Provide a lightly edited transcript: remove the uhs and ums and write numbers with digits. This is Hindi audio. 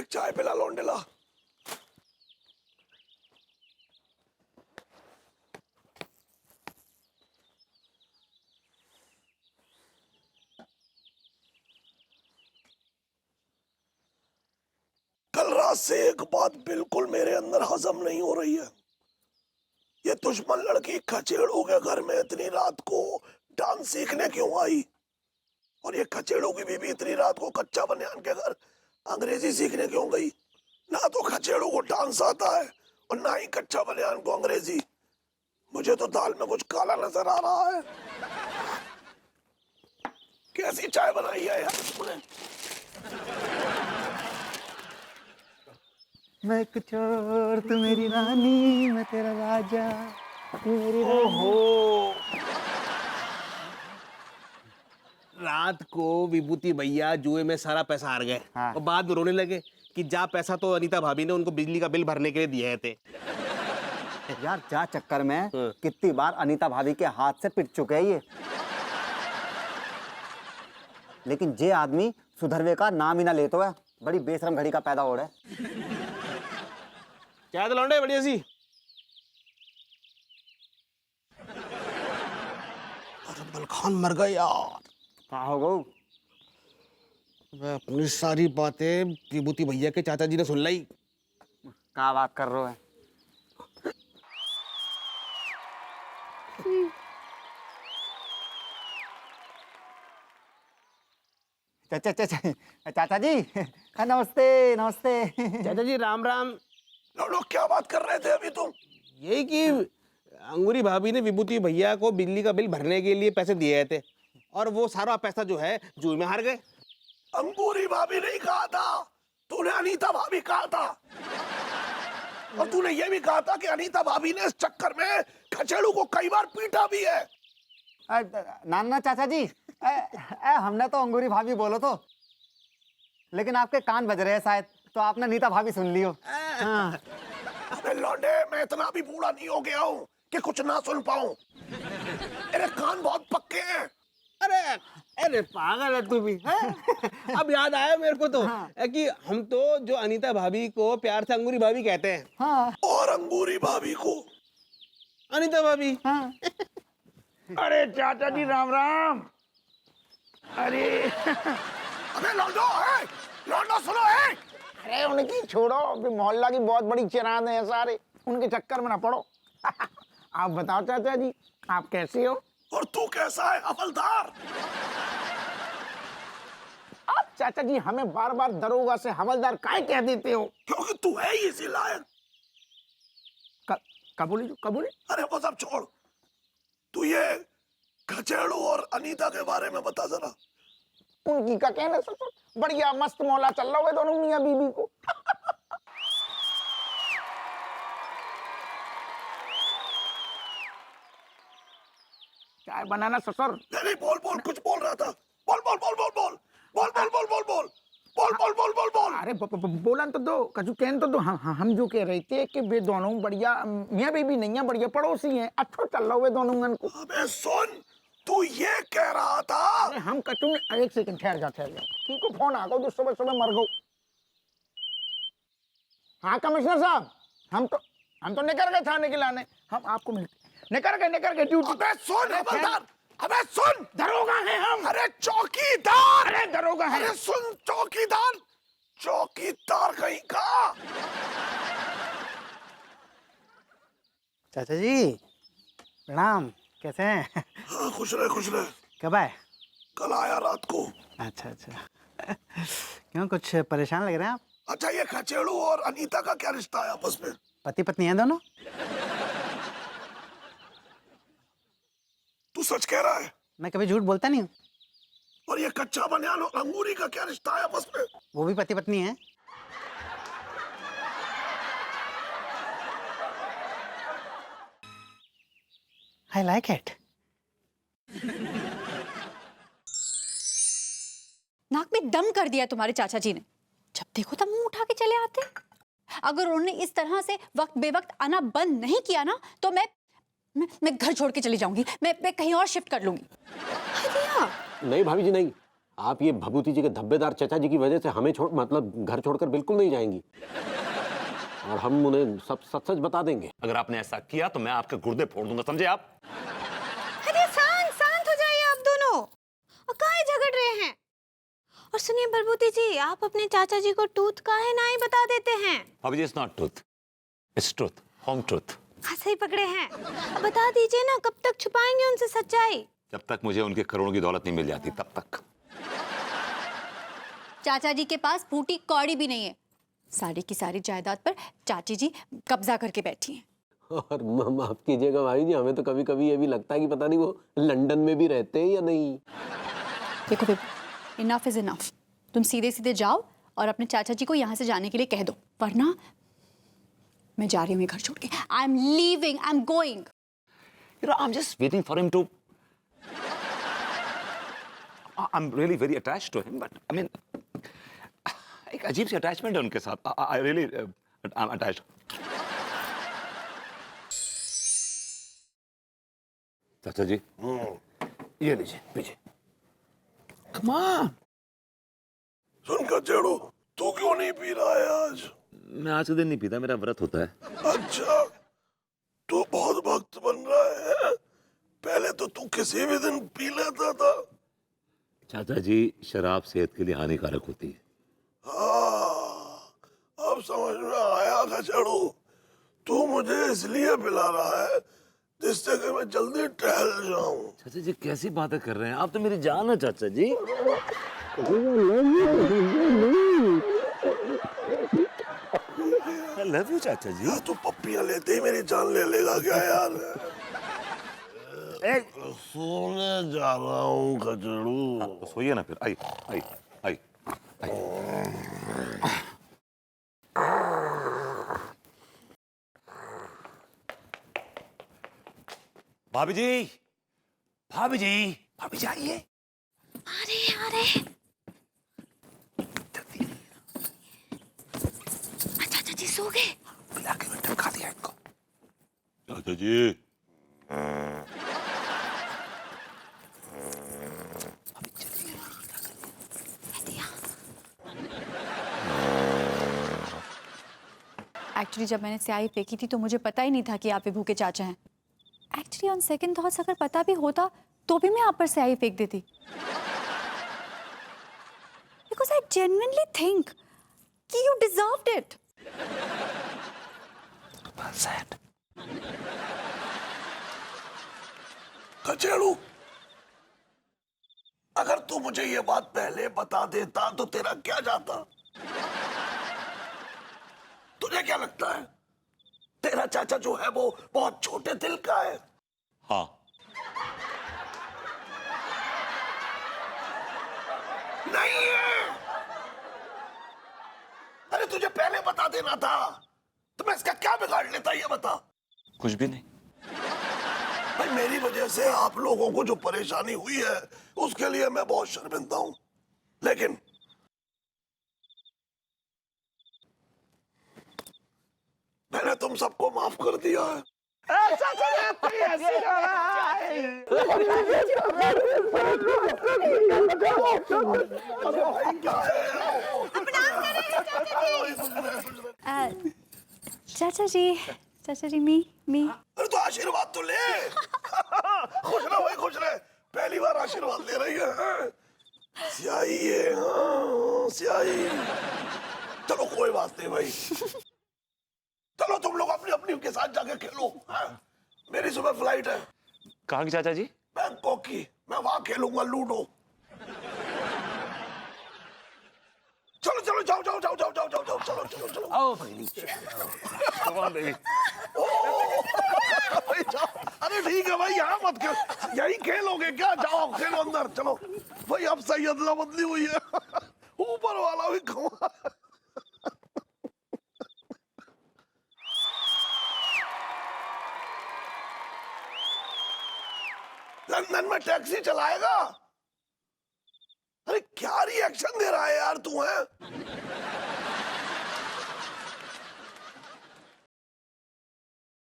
एक चाय पिला लौंडेला। कल रात से एक बात बिल्कुल मेरे अंदर हजम नहीं हो रही है। ये दुश्मन लड़की खचेड़ू के घर में इतनी रात को डांस सीखने क्यों आई? और ये खचेड़ू की बीवी इतनी रात को कच्चा बनियान के घर अंग्रेजी सीखने क्यों गई? ना तो खचेड़ू को डांस आता है और ना ही कच्चा बनियान को अंग्रेजी। मुझे तो दाल में कुछ काला नजर आ रहा है। कैसी चाय बनाई है यार तुमने? मैं कुछ और, तू मेरी रानी, मैं तेरा राजा, तू मेरी रानी। ओहो, रात को विभूति भैया जुए में सारा पैसा हार गए। हाँ। और बाद में रोने लगे कि जा पैसा तो अनीता भाभी ने उनको बिजली का बिल भरने के लिए दिए थे। यार जा चक्कर में कितनी बार अनीता भाभी के हाथ से पिट चुके हैं ये। लेकिन जे आदमी सुधरवे का नाम ही ना लेतो है, बड़ी बेशरम घड़ी का पैदा हो रहा है। क्या लौंडे बढ़िया सी। अरबल खान मर गए यार। कहा हो गो? मैं अपनी सारी बातें विभूति भैया के चाचा जी ने सुन ली। क्या बात कर रहे हो? चाचा चाचा चाचा जी, नमस्ते नमस्ते। चाचा जी राम राम। लोग क्या बात कर रहे थे अभी तुम? यही कि अंगूरी भाभी ने विभूति भैया को बिजली का बिल भरने के लिए पैसे दिए थे और वो सारा पैसा जो है जुए में हार गए। अंगूरी भाभी नहीं कहा था, तूने अनीता भाभी कहा था। और तूने ये भी कहा था कि अनीता भाभी ने इस चक्कर में खचेड़ू को कई बार पीटा भी है। नाना चाचा जी, हमने तो अंगूरी भाभी बोलो तो, लेकिन आपके कान बज रहे हैं शायद, तो आपने नीता भाभी सुन लियो। हाँ। अबे लौंडे, मैं इतना भी बूढ़ा नहीं हो गया हूँ कि कुछ ना सुन पाऊं। मेरे कान बहुत पक्के हैं। अरे अरे पागल है तू भी है? अब याद आया मेरे को तो कि हम तो जो अनीता भाभी को प्यार से अंगूरी भाभी कहते हैं। हाँ। और अंगूरी भाभी को अनीता भाभी। हाँ। अरे चाचा जी राम राम। अरे अबे लौंडो है, लौंडो सुनो है। अरे उनकी छोड़ो, अभी मोहल्ला की बहुत बड़ी चिरांद है सारे, उनके चक्कर में ना पड़ो। आप बताओ चाचा जी, आप कैसे हो? और तू कैसा है हवलदार? आप चाचा जी हमें बार बार दरोगा से हवलदार काहे कह देते हो? क्योंकि तू है ही इसी लायक। कबूली कबूली। अरे वो सब छोड़, तू ये खचेड़ू और अनीता के बारे में बता जरा। उनकी का कहना ससुर, बढ़िया मस्त मौला चल रहा है दोनों मियां बीबी को। चाय बनाना ससुर। नहीं बोल बोल, कुछ बोल रहा था। बोल बोल बोल बोल बोल बोल बोल बोल बोल बोल बोल बोल बोल बोल बोल। अरे बोलन तो दो, कछु कहन तो दो। हम जो कह रहे थे कि वे दोनों बढ़िया मियां बीबी नहीं है, बढ़िया पड़ोसी हैं, अच्छा चल रहा है दोनों को। अबे सुन, तू ये कह रहा था? अरे हम कटू ने, एक सेकंड ठहर जा ठीक है, फोन आ गया जो सुबह सुबह मर गो। हाँ कमिश्नर साहब, हम तो निकल गए थाने के लाने, हम आपको मिलते निकल गए ड्यूटी। अबे सुन हवलदार, अबे सुन, दरोगा हैं हम। अरे चौकीदार, अरे दरोगा हैं। अरे सुन चौकीदार, चौकीदार कहीं का। चाचा जी प्रणाम, कैसे हैं? हाँ खुश रहे खुश रहे। कब आए? कल आया रात को। अच्छा अच्छा। क्यों, कुछ परेशान लग रहे हैं आप? अच्छा ये खचेड़ू और अनीता का क्या रिश्ता है आपस में? पति पत्नी हैं दोनों? तू सच कह रहा है? मैं कभी झूठ बोलता नहीं हूँ। और ये कच्चा बनियान और अंगूरी का क्या रिश्ता है आपस में? वो भी पति पत्नी हैं। I like it. नाक में दम कर दिया तुम्हारे चाचा जी ने। जब देखो तब मुंह उठा के चले आते। अगर उन्होंने इस तरह से वक्त बेवक्त आना बंद नहीं किया ना, तो मैं घर छोड़ के चली जाऊंगी। मैं कहीं और शिफ्ट कर लूंगी। नहीं भाभी जी नहीं, आप ये भभूति जी के धब्बेदार चचा जी की वजह से हमें छोड़ मतलब घर छोड़कर बिल्कुल नहीं जाएंगी, और हम उन्हें सब सच सच बता देंगे। अगर आपने ऐसा किया तो मैं आपके गुर्दे फोड़ दूंगा, समझे आप? अरे शांत हो जाइए आप दोनों, और काहे झगड़ रहे हैं? और सुनिए बलबूती जी, आप अपने चाचा जी को टूथ काहे ना ही बता देते हैं? भाभी जी, it's not truth, it's truth, home truth. हाँ सही पकड़े हैं। अब बता दीजिए ना, कब तक छुपाएंगे उनसे सच्चाई? जब तक मुझे उनके करोड़ों की दौलत नहीं मिल जाती तब तक। चाचा जी के पास फूटी कौड़ी भी नहीं है, सारी की सारी जायदाद पर चाची जी कब्जा करके बैठी हैं। और माफ कीजिएगा भाई जी, हमें तो कभी कभी ये भी लगता है कि पता नहीं वो लंदन में भी रहते हैं या नहीं। देखो बेबी, इनफ इज इनफ। तुम सीधे सीधे जाओ और अपने चाचा जी को यहाँ से जाने के लिए कह दो, वरना मैं जा रही हूँ ये घर छोड़ के। I am leaving, I am going. You know, I'm just waiting for him to. I'm really very attached to him, but I mean, एक अजीब सी अटैचमेंट है उनके साथ। I really, I'm attached. चाचा जी, ये लीजिए, पीजिए। Come on. सुन कचेड़ू, तू क्यों नहीं पी रहा है आज? मैं आज के दिन नहीं पीता, मेरा व्रत होता है। अच्छा, तू बहुत भक्त बन रहा है। पहले तो तू किसी भी दिन पी लेता था। चाचा जी, शराब सेहत के लिए हानिकारक होती है। हाँ, अब समझ में आया कचेड़ू। तू मुझे इसलिए पिला रहा है जिससे कि मैं जल्दी टहल जाऊं। चाचा जी, कैसी बातें कर रहे हैं आप? तो मेरी जान है चाचा जी। I love you, चाचा जी। तू पप्पियां लेते ही मेरी जान ले लेगा क्या यार? सोने जा रहा हूँ कचड़ू। तो सोइए ना फिर। आई आई आई आई। भाभी जी, भाभी जी, भाभी जी आइए। अरे चाचा जी सो गए? बुला के मैं धमका दिया इनको। चाचा जी, एक्चुअली जब मैंने स्याही फेंकी थी तो मुझे पता ही नहीं था कि आप ये भूखे चाचा हैं। एक्चुअली ऑन सेकंड थॉट्स अगर पता भी होता तो भी मैं आप पर स्याही फेंक देती, बिकॉज आई जेन्युइनली थिंक कि यू डिजर्व्ड इट। कचेड़ू, अगर तू मुझे ये बात पहले बता देता तो तेरा क्या जाता? तुझे क्या लगता है तेरा चाचा जो है वो बहुत छोटे दिल का है? हाँ, नहीं है। अरे तुझे पहले बता देना था तो मैं इसका क्या बिगाड़ लेता, ये बता। कुछ भी नहीं। भाई, मेरी वजह से आप लोगों को जो परेशानी हुई है उसके लिए मैं बहुत शर्मिंदा हूं, लेकिन मैंने तुम सबको माफ कर दिया है। चाचा जी मी अरे तो आशीर्वाद तो ले। खुश रहो भाई, खुश रहे। पहली बार आशीर्वाद ले रही है। स्याही है, हाँ, स्याही। चलो कोई बात नहीं भाई, चलो तुम लोग अपनी अपनी के साथ जाके खेलो। हाँ? मेरी सुबह फ्लाइट है कहाँ की चाचा जी? बैंकॉक की, मैं वहां खेलूंगा लूडो। चलो चलो, जाओ जाओ जाओ जाओ जाओ जाओ जाओ, चलो चलो चलो। भाई जाओ। अरे ठीक है भाई, यहाँ मत खेल, यही खेलोगे क्या? जाओ खेलो अंदर, चलो भाई। अब सही अदला बदली हुई है। ऊपर वाला भी खवा। लंदन में टैक्सी चलाएगा? अरे क्या रिएक्शन दे रहा है यार तू? है